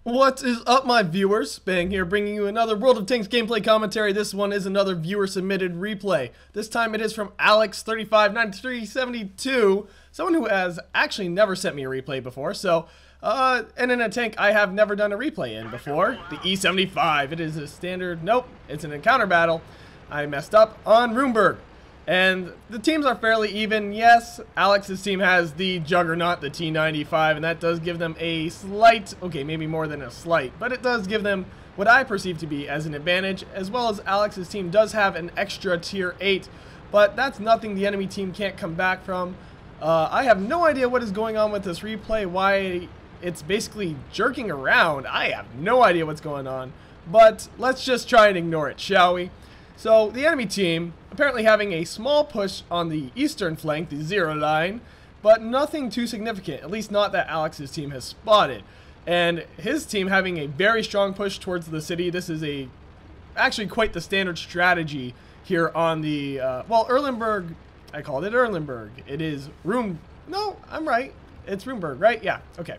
What is up, my viewers? Spang here, bringing you another World of Tanks gameplay commentary. This one is another viewer-submitted replay. This time it is from Alex359372, someone who has actually never sent me a replay before. So, and in a tank I have never done a replay in before, the E-75. It is a standard, nope, it's an encounter battle. I messed up on Runeberg. And the teams are fairly even. Yes, Alex's team has the juggernaut, the T-95, and that does give them a slight, okay, maybe more than a slight, but it does give them what I perceive to be as an advantage, as well as Alex's team does have an extra tier 8, but that's nothing the enemy team can't come back from. I have no idea what is going on with this replay, why it's basically jerking around. I have no idea what's going on, but let's just try and ignore it, shall we? So, the enemy team apparently having a small push on the eastern flank, the 0 line, but nothing too significant, at least not that Alex's team has spotted. And his team having a very strong push towards the city. This is actually quite the standard strategy here on the, well, Erlenberg, I called it Erlenberg. It is no, I'm right. It's Runeberg, right? Yeah, okay.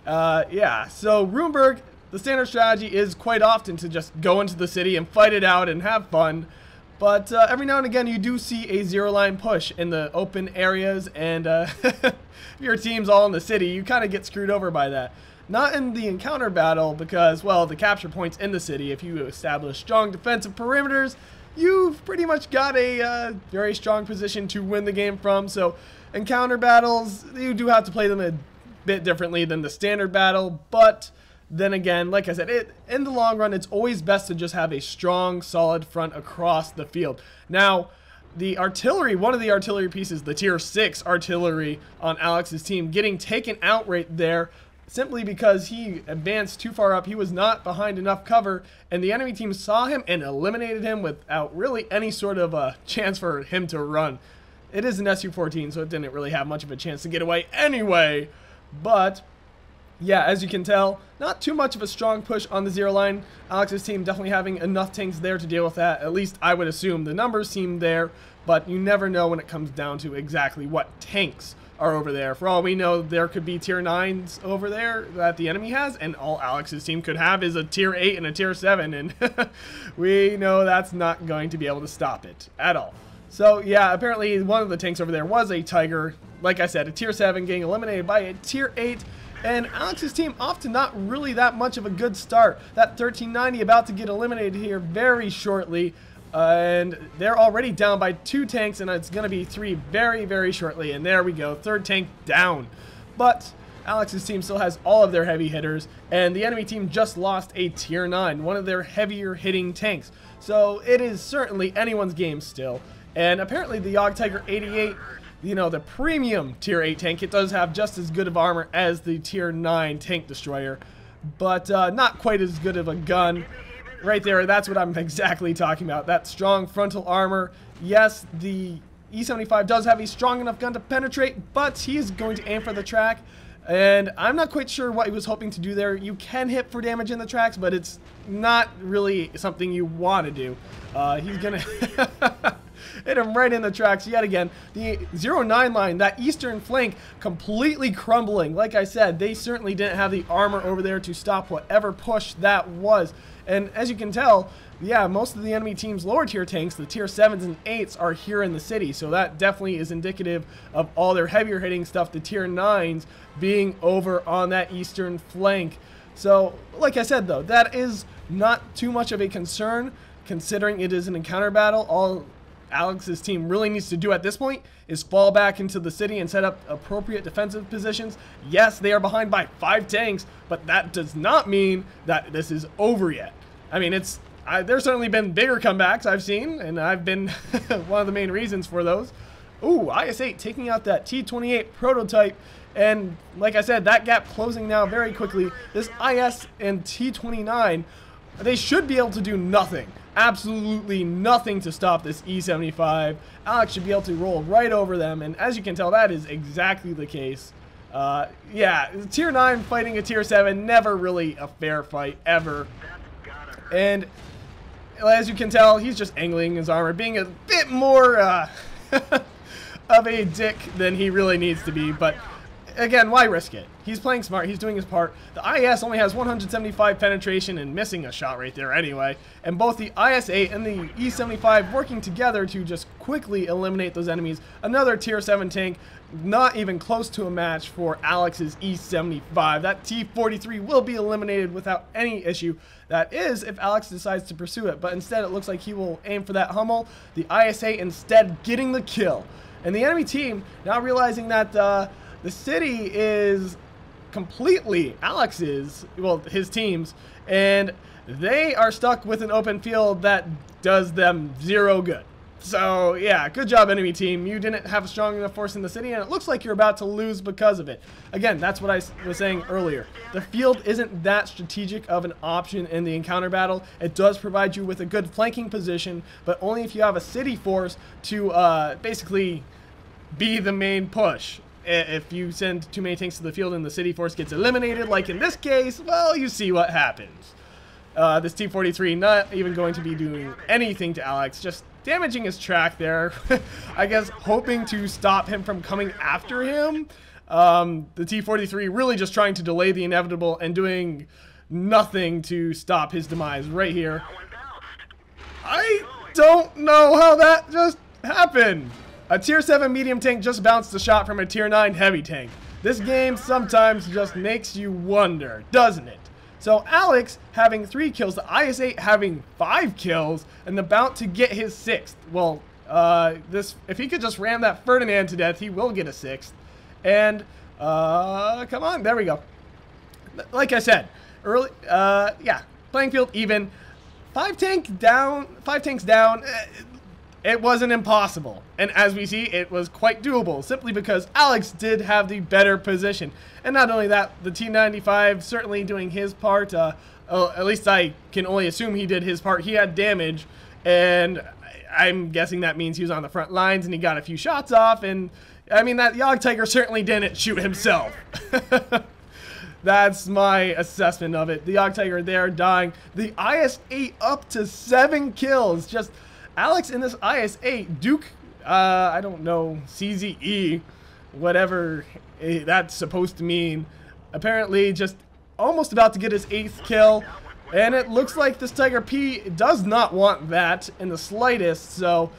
Yeah, so Runeberg, the standard strategy is quite often to just go into the city and fight it out and have fun. But every now and again you do see a 0 line push in the open areas, and if your team's all in the city, you kind of get screwed over by that. Not in the encounter battle because, well, the capture point's in the city. If you establish strong defensive perimeters, you've pretty much got a very strong position to win the game from. So encounter battles, you do have to play them a bit differently than the standard battle, but then again, like I said, in the long run, it's always best to just have a strong, solid front across the field. Now, the artillery, one of the artillery pieces, the tier 6 artillery on Alex's team, getting taken out right there simply because he advanced too far up. He was not behind enough cover, and the enemy team saw him and eliminated him without really any sort of a chance for him to run. It is an Su-14, so it didn't really have much of a chance to get away anyway, but yeah, as you can tell, not too much of a strong push on the 0 line. Alex's team definitely having enough tanks there to deal with that. At least I would assume. The numbers seem there, but you never know when it comes down to exactly what tanks are over there. For all we know, there could be tier 9s over there that the enemy has, and all Alex's team could have is a tier 8 and a tier 7, and we know that's not going to be able to stop it at all. So yeah, apparently one of the tanks over there was a Tiger. Like I said, a tier 7 getting eliminated by a tier 8. And Alex's team off to not really that much of a good start. That 1390 about to get eliminated here very shortly. And they're already down by 2 tanks, and it's going to be 3 very, very shortly. And there we go, 3rd tank down. But Alex's team still has all of their heavy hitters, and the enemy team just lost a tier 9, one of their heavier hitting tanks. So it is certainly anyone's game still. And apparently the Yog Tiger 88, you know, the premium tier 8 tank, it does have just as good of armor as the tier 9 tank destroyer, but not quite as good of a gun. Right there, that's what I'm exactly talking about. That strong frontal armor. Yes, the E-75 does have a strong enough gun to penetrate, but he's going to aim for the track, and I'm not quite sure what he was hoping to do there. You can hit for damage in the tracks, but it's not really something you want to do. He's gonna hit him right in the tracks yet again. The 0-9 line, that eastern flank, completely crumbling. Like I said, they certainly didn't have the armor over there to stop whatever push that was. And as you can tell, yeah, most of the enemy team's lower tier tanks, the tier 7s and 8s, are here in the city. So that definitely is indicative of all their heavier hitting stuff, the tier 9s being over on that eastern flank. So, like I said though, that is not too much of a concern considering it is an encounter battle. All Alex's team really needs to do at this point is fall back into the city and set up appropriate defensive positions. Yes, they are behind by 5 tanks, but that does not mean that this is over yet. I mean, there's certainly been bigger comebacks I've seen, and I've been one of the main reasons for those. Ooh, IS-8 taking out that T-28 prototype, and like I said, that gap closing now very quickly. This IS and T-29, they should be able to do nothing. Absolutely nothing to stop this E-75. Alex should be able to roll right over them, and as you can tell, that is exactly the case. Yeah, tier 9 fighting a tier 7, never really a fair fight, ever. And as you can tell, he's just angling his armor, being a bit more of a dick than he really needs to be, but again, why risk it? He's playing smart. He's doing his part. The IS only has 175 penetration and missing a shot right there anyway. And both the IS-8 and the E-75 working together to just quickly eliminate those enemies. Another tier 7 tank, not even close to a match for Alex's E-75. That T-43 will be eliminated without any issue. That is, if Alex decides to pursue it. But instead, it looks like he will aim for that Hummel. The IS-8 instead getting the kill. And the enemy team, now realizing that the city is completely Alex's, well, his team's, and they are stuck with an open field that does them zero good. So, yeah, good job, enemy team. You didn't have a strong enough force in the city, and it looks like you're about to lose because of it. Again, that's what I was saying earlier. The field isn't that strategic of an option in the encounter battle. It does provide you with a good flanking position, but only if you have a city force to basically be the main push. If you send too many tanks to the field and the city force gets eliminated, like in this case, well, you see what happens. This T-43 not even going to be doing anything to Alex, just damaging his track there. I guess hoping to stop him from coming after him. The T-43 really just trying to delay the inevitable and doing nothing to stop his demise right here. I don't know how that just happened. A tier 7 medium tank just bounced a shot from a tier 9 heavy tank. This game sometimes just makes you wonder, doesn't it? So Alex having 3 kills, the IS-8 having 5 kills, and about to get his 6th. Well, if he could just ram that Ferdinand to death, he will get a 6th. And, come on, there we go. Like I said, early, yeah, playing field even. 5 tanks down, it wasn't impossible. And as we see, it was quite doable, simply because Alex did have the better position. And not only that, the T-95 certainly doing his part. At least I can only assume he did his part. He had damage, and I'm guessing that means he was on the front lines and he got a few shots off. And I mean, that Yog Tiger certainly didn't shoot himself. That's my assessment of it. The Yog Tiger there dying. The IS-8 up to 7 kills. Just Alex in this IS-8, Duke, I don't know, CZE, whatever that's supposed to mean. Apparently just almost about to get his 8th kill. And it looks like this Tiger P does not want that in the slightest. So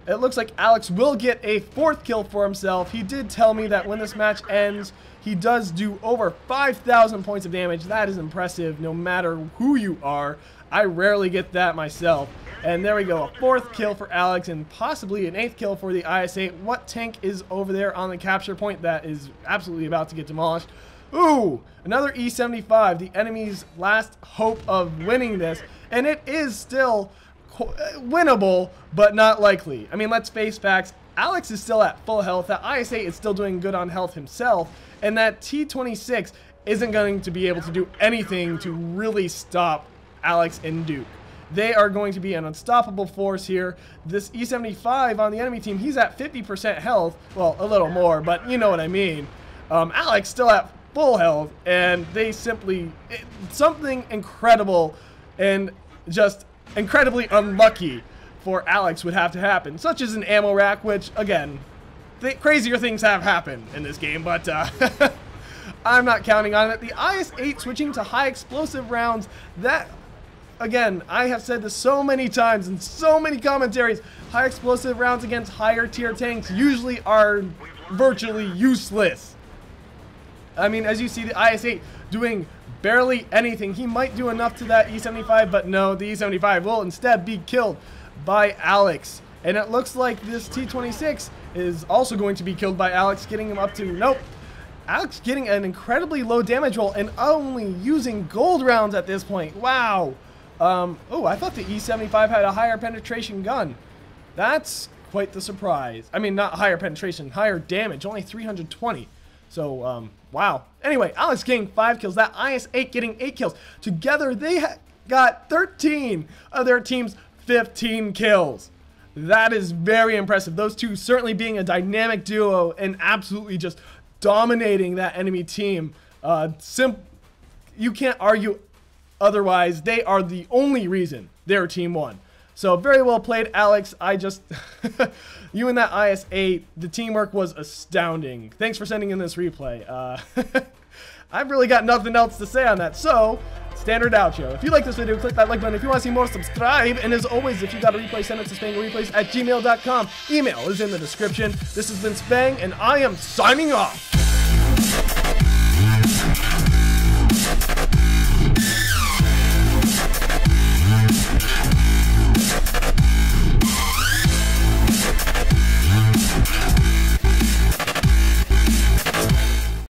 it looks like Alex will get a 4th kill for himself. He did tell me that when this match ends, he does do over 5,000 points of damage. That is impressive no matter who you are. I rarely get that myself. And there we go, a 4th kill for Alex and possibly an 8th kill for the IS-8. What tank is over there on the capture point that is absolutely about to get demolished? Ooh, another E-75, the enemy's last hope of winning this. And it is still winnable, but not likely. I mean, let's face facts. Alex is still at full health. That IS-8 is still doing good on health himself. And that T-26 isn't going to be able to do anything to really stop Alex and Duke. They are going to be an unstoppable force here. This E-75 on the enemy team, he's at 50% health. Well, a little more, but you know what I mean. Alex still at full health, and they simply... something incredible and just incredibly unlucky for Alex would have to happen, such as an ammo rack, which, again, crazier things have happened in this game, but I'm not counting on it. The IS-8 switching to high explosive rounds, that... Again, I have said this so many times in so many commentaries, high explosive rounds against higher tier tanks usually are virtually useless. I mean, as you see, the IS-8 doing barely anything. He might do enough to that E-75, but no, the E-75 will instead be killed by Alex. And it looks like this T-26 is also going to be killed by Alex, getting him up to, nope. Alex getting an incredibly low damage roll and only using gold rounds at this point. Wow. Oh, I thought the E-75 had a higher penetration gun. That's quite the surprise. I mean, not higher penetration, higher damage, only 320. So, wow. Anyway, Alex getting 5 kills, that IS-8 getting 8 kills. Together, they got 13 of their team's 15 kills. That is very impressive. Those two certainly being a dynamic duo and absolutely just dominating that enemy team. You can't argue otherwise. They are the only reason their team won. So very well played, Alex. I just, you and that IS-8, the teamwork was astounding. Thanks for sending in this replay. I've really got nothing else to say on that. So, standard outro. If you like this video, click that like button. If you want to see more, subscribe. And as always, if you got a replay, send it to spanglereplays@gmail.com. Email is in the description. This has been Spang, and I am signing off.